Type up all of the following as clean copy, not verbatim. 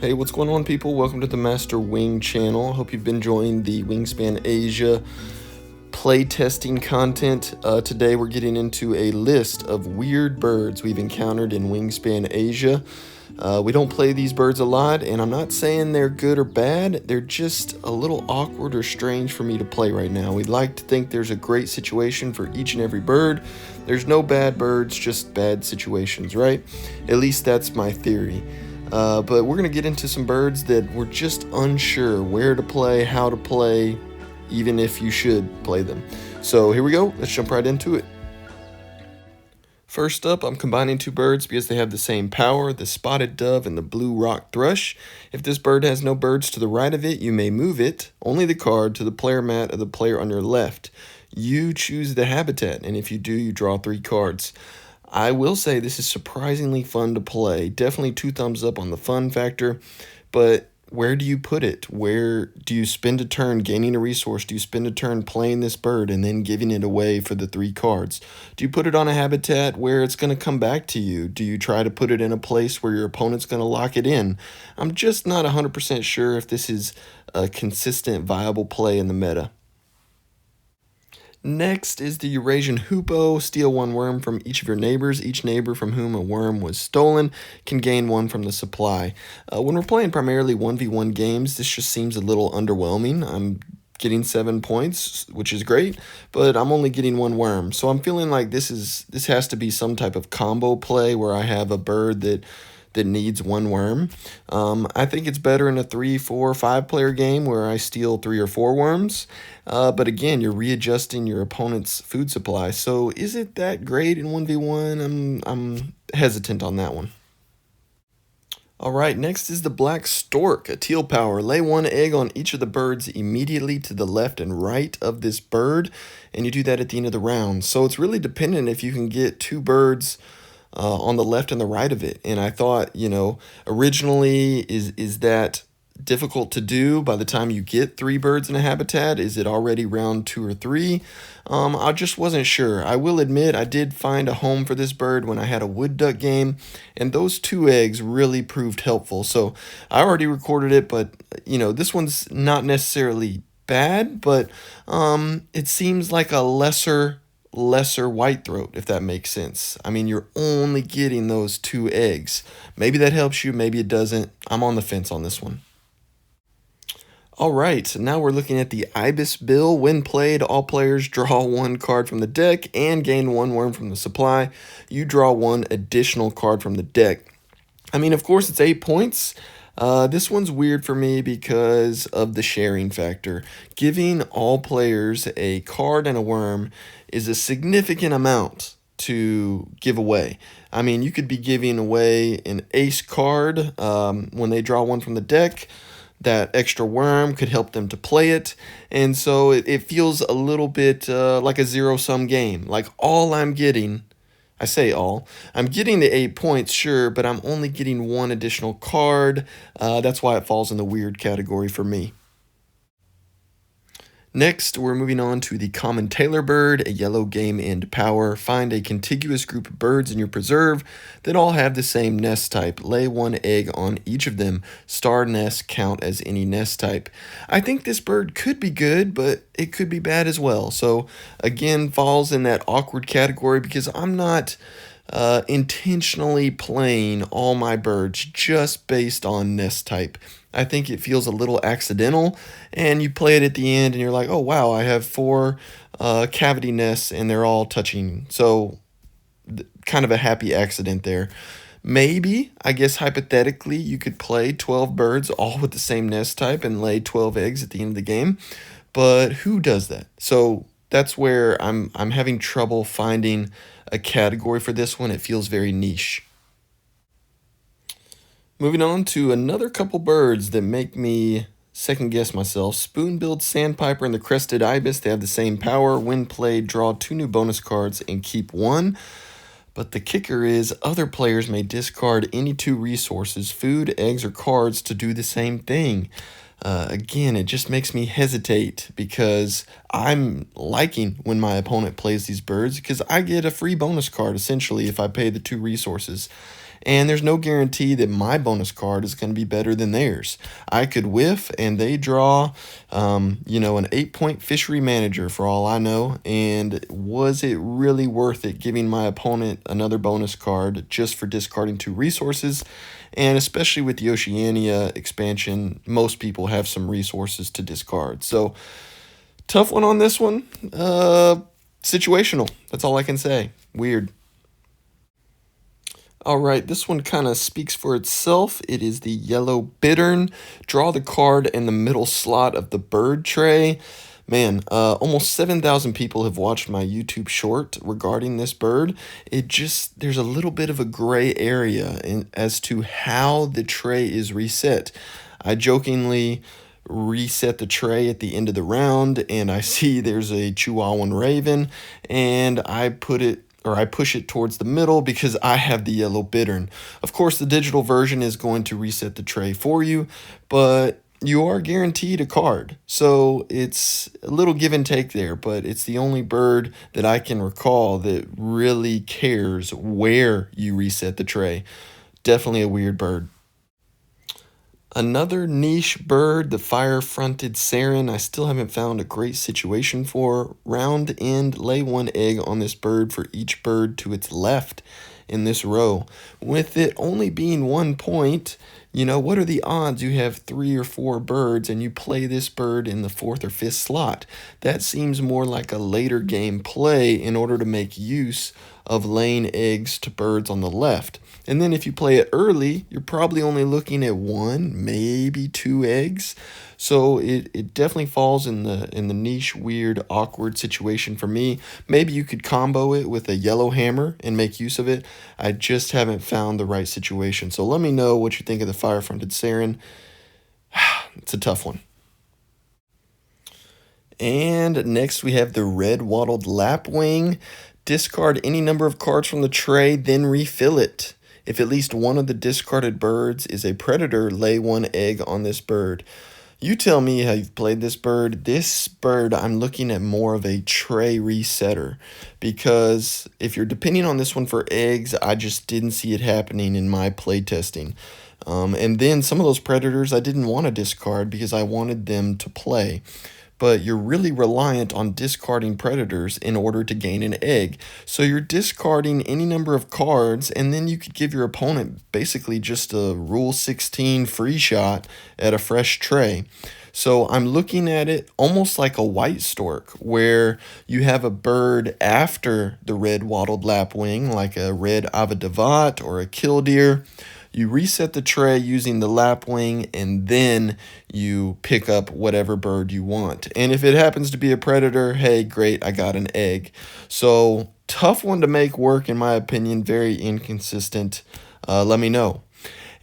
Hey, what's going on, people? Welcome to the Master Wing channel. Hope you've been enjoying the Wingspan Asia playtesting content. Today we're getting into a list of weird birds we've encountered in Wingspan Asia. We don't play these birds a lot, and I'm not saying they're good or bad. They're just a little awkward or strange for me to play right now. We'd like to think there's a great situation for each and every bird. There's no bad birds, just bad situations, right? At least that's my theory. But we're going to get into some birds that we're just unsure where to play, how to play, even if you should play them. So here we go. Let's jump right into it. First up, I'm combining two birds because they have the same power, the spotted dove and the blue rock thrush. If this bird has no birds to the right of it, you may move it, only the card, to the player mat of the player on your left. You choose the habitat, and if you do, you draw 3 cards. I will say this is surprisingly fun to play. Definitely 2 thumbs up on the fun factor, but where do you put it? Where do you spend a turn gaining a resource? Do you spend a turn playing this bird and then giving it away for the 3 cards? Do you put it on a habitat where it's going to come back to you? Do you try to put it in a place where your opponent's going to lock it in? I'm just not 100% sure if this is a consistent, viable play in the meta. Next is the Eurasian Hoopoe. Steal 1 worm from each of your neighbors. Each neighbor from whom a worm was stolen can gain 1 from the supply. When we're playing primarily 1v1 games, this just seems a little underwhelming. I'm getting 7 points, which is great, but I'm only getting 1 worm. So I'm feeling like this has to be some type of combo play where I have a bird that needs 1 worm. I think it's better in a 3, 4, 5 player game where I steal 3 or 4 worms. But again, you're readjusting your opponent's food supply. So is it that great in 1v1? I'm hesitant on that one. All right, next is the black stork, a teal power. Lay 1 egg on each of the birds immediately to the left and right of this bird, and you do that at the end of the round. So it's really dependent if you can get 2 birds on the left and the right of it. And I thought, originally, is that difficult to do by the time you get 3 birds in a habitat? Is it already round 2 or 3? I just wasn't sure. I will admit I did find a home for this bird when I had a wood duck game, and those 2 eggs really proved helpful. So I already recorded it, but this one's not necessarily bad, but it seems like a lesser whitethroat, if that makes sense. I mean, you're only getting those 2 eggs. Maybe that helps you, maybe it doesn't. I'm on the fence on this one. All right, so now we're looking at the ibis bill. When played, all players draw 1 card from the deck and gain 1 worm from the supply. You draw 1 additional card from the deck. I mean, of course, it's 8 points. This one's weird for me because of the sharing factor. Giving all players a card and a worm is a significant amount to give away. I mean, you could be giving away an ace card when they draw 1 from the deck. That extra worm could help them to play it, and so it feels a little bit like a zero-sum game. Like all I'm getting, I say all, I'm getting the 8 points, sure, but I'm only getting 1 additional card. That's why it falls in the weird category for me. Next, we're moving on to the common tailor bird, a yellow game and power. Find a contiguous group of birds in your preserve that all have the same nest type. Lay 1 egg on each of them. Star nests count as any nest type. I think this bird could be good, but it could be bad as well. So again, falls in that awkward category because I'm not intentionally playing all my birds just based on nest type. I think it feels a little accidental, and you play it at the end and you're like, oh wow, I have 4 cavity nests and they're all touching. So kind of a happy accident there. Maybe, I guess hypothetically, you could play 12 birds all with the same nest type and lay 12 eggs at the end of the game, but who does that? So that's where I'm having trouble finding a category for this one. It feels very niche. Moving on to another couple birds that make me second guess myself. Spoon-billed sandpiper and the crested ibis, they have the same power. When played, draw 2 new bonus cards and keep 1. But the kicker is other players may discard any 2 resources, food, eggs, or cards to do the same thing. Again, it just makes me hesitate because I'm liking when my opponent plays these birds because I get a free bonus card essentially if I pay the 2 resources. and there's no guarantee that my bonus card is going to be better than theirs. I could whiff and they draw, an 8-point fishery manager for all I know, and was it really worth it giving my opponent another bonus card just for discarding 2 resources? And especially with the Oceania expansion, most people have some resources to discard. So, tough one on this one. Situational. That's all I can say. Weird. All right, this one kind of speaks for itself. It is the yellow bittern. Draw the card in the middle slot of the bird tray. Man, almost 7,000 people have watched my YouTube short regarding this bird. There's a little bit of a gray area as to how the tray is reset. I jokingly reset the tray at the end of the round, and I see there's a Chihuahuan raven, and I push it towards the middle because I have the yellow bittern. Of course, the digital version is going to reset the tray for you, but you are guaranteed a card. So it's a little give and take there, but it's the only bird that I can recall that really cares where you reset the tray. Definitely a weird bird. Another niche bird, the fire-fronted Saren. I still haven't found a great situation for. Round end, lay 1 egg on this bird for each bird to its left in this row. With it only being 1 point, what are the odds you have 3 or 4 birds and you play this bird in the 4th or 5th slot? That seems more like a later game play in order to make use of laying eggs to birds on the left. And then if you play it early, you're probably only looking at 1, maybe 2 eggs. So it definitely falls in the niche, weird, awkward situation for me. Maybe you could combo it with a yellow hammer and make use of it. I just haven't found the right situation. So let me know what you think of the fire-fronted Saren. It's a tough one. And next we have the red-wattled lapwing. Discard any number of cards from the tray, then refill it. If at least one of the discarded birds is a predator, lay 1 egg on this bird. You tell me how you've played this bird. This bird, I'm looking at more of a tray resetter, because if you're depending on this one for eggs, I just didn't see it happening in my play testing. And then some of those predators I didn't want to discard because I wanted them to play. But you're really reliant on discarding predators in order to gain an egg. So you're discarding any number of cards, and then you could give your opponent basically just a Rule 16 free shot at a fresh tray. So I'm looking at it almost like a white stork, where you have a bird after the red wattled lapwing, like a red avadavat or a killdeer. You reset the tray using the lapwing, and then you pick up whatever bird you want. And if it happens to be a predator, hey, great, I got an egg. So tough one to make work, in my opinion, very inconsistent. Let me know.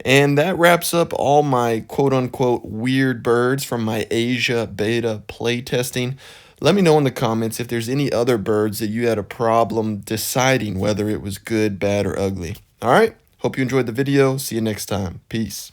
And that wraps up all my quote-unquote weird birds from my Asia beta playtesting. Let me know in the comments if there's any other birds that you had a problem deciding whether it was good, bad, or ugly. All right? Hope you enjoyed the video. See you next time. Peace.